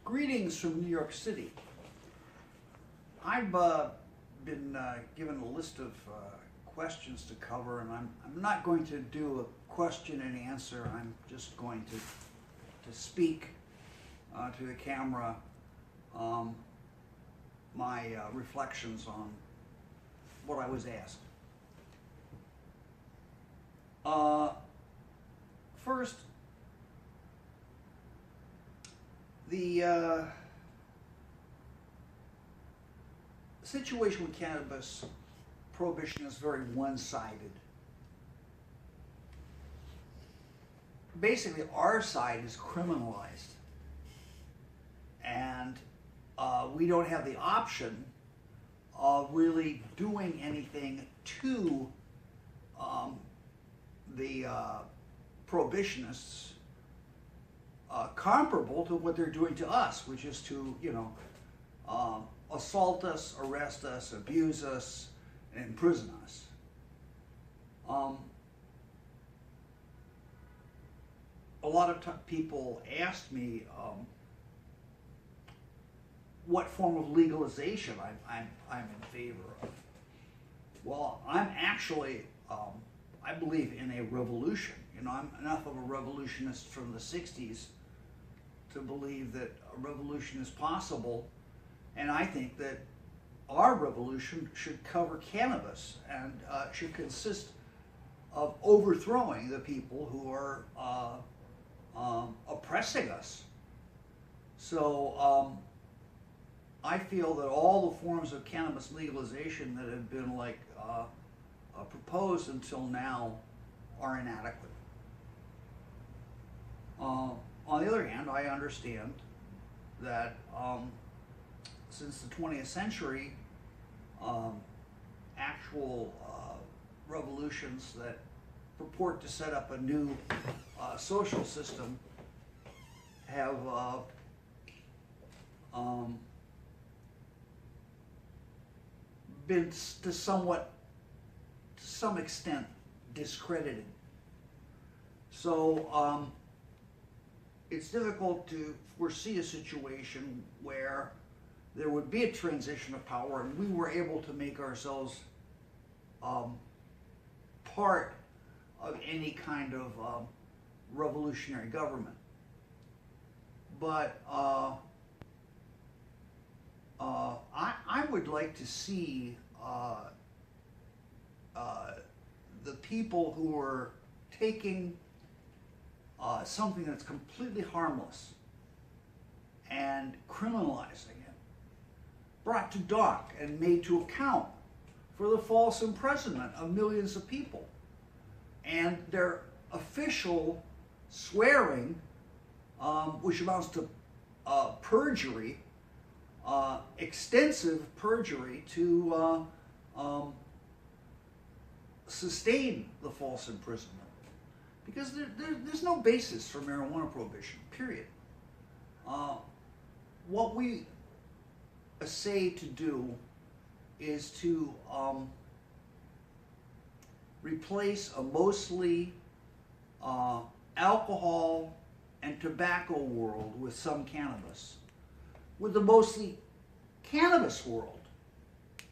Greetings from New York City. I've been given a list of questions to cover, and I'm not going to do a question and answer. I'm just going to speak to the camera my reflections on what I was asked. First, the situation with cannabis prohibition is very one-sided. Basically, our side is criminalized, and we don't have the option of really doing anything to the prohibitionists comparable to what they're doing to us, which is to, assault us, arrest us, abuse us, and imprison us. A lot of people asked me what form of legalization I'm in favor of. Well, I'm actually, I believe in a revolution. I'm enough of a revolutionist from the 60s to believe that a revolution is possible, and I think that our revolution should cover cannabis and should consist of overthrowing the people who are oppressing us. So I feel that all the forms of cannabis legalization that have been proposed until now are inadequate. On the other hand, I understand that since the 20th century, actual revolutions that purport to set up a new social system have been to some extent discredited. So it's difficult to foresee a situation where there would be a transition of power and we were able to make ourselves part of any kind of revolutionary government. But I would like to see the people who are taking something that's completely harmless and criminalizing it brought to dock and made to account for the false imprisonment of millions of people and their official swearing, which amounts to perjury, extensive perjury to sustain the false imprisonment. Because there's no basis for marijuana prohibition, period. What we essay to do is to replace a mostly alcohol and tobacco world with some cannabis with a mostly cannabis world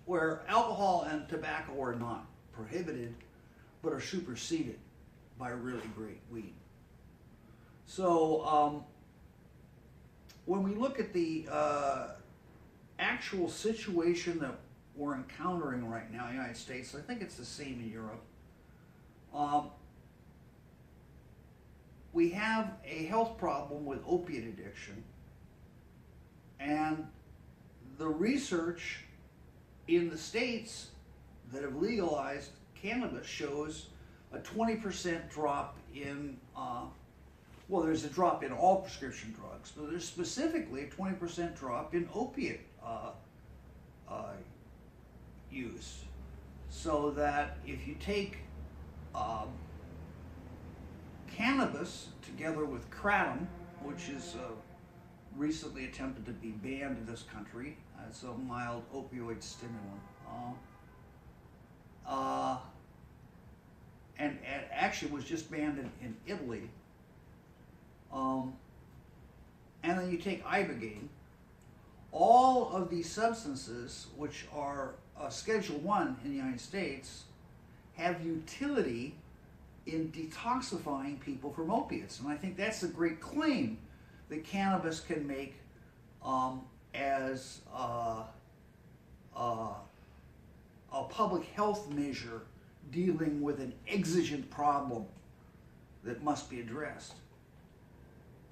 where alcohol and tobacco are not prohibited but are superseded by really great weed. So when we look at the actual situation that we're encountering right now in the United States, I think it's the same in Europe. We have a health problem with opiate addiction, and the research in the states that have legalized cannabis shows a 20% drop in, well, there's a drop in all prescription drugs, but there's specifically a 20% drop in opiate use. So that if you take cannabis together with kratom, which is recently attempted to be banned in this country as a mild opioid stimulant, and actually was just banned in Italy, and then you take ibogaine. All of these substances, which are Schedule 1 in the United States, have utility in detoxifying people from opiates. And I think that's a great claim that cannabis can make as a public health measure dealing with an exigent problem that must be addressed.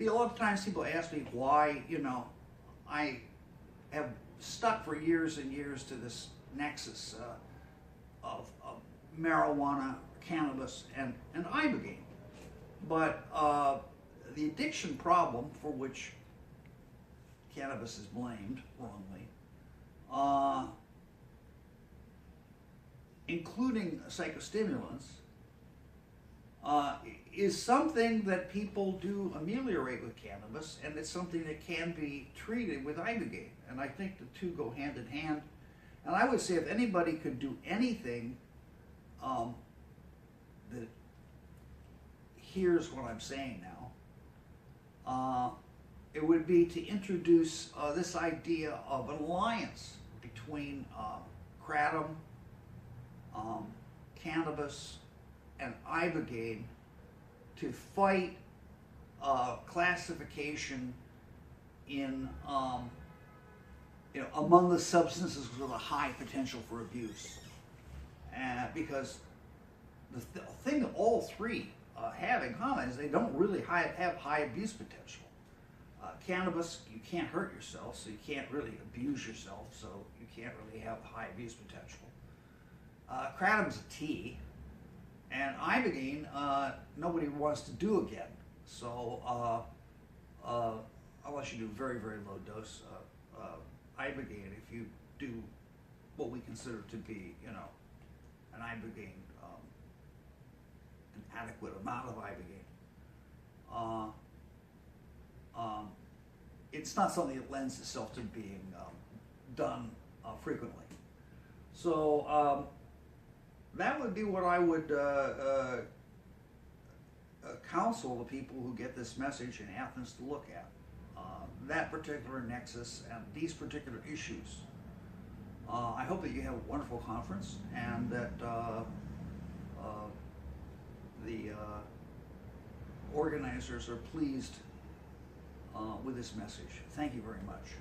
A lot of times people ask me why, I have stuck for years and years to this nexus of marijuana, cannabis, and ibogaine. But the addiction problem for which cannabis is blamed wrongly, including psychostimulants, is something that people do ameliorate with cannabis, and it's something that can be treated with ibogaine. And I think the two go hand in hand. And I would say if anybody could do anything that hears what I'm saying now, it would be to introduce this idea of an alliance between kratom, cannabis, and ibogaine to fight classification in among the substances with a high potential for abuse. Because the thing that all three have in common is they don't really have high abuse potential. Cannabis, you can't hurt yourself, so you can't really abuse yourself, so you can't really have high abuse potential. Kratom's a tea, and ibogaine, nobody wants to do again. So unless you do very, very low dose ibogaine, if you do what we consider to be, an ibogaine, an adequate amount of ibogaine, it's not something that lends itself to being done frequently. So that would be what I would counsel the people who get this message in Athens to look at. That particular nexus and these particular issues. I hope that you have a wonderful conference and that the organizers are pleased with this message. Thank you very much.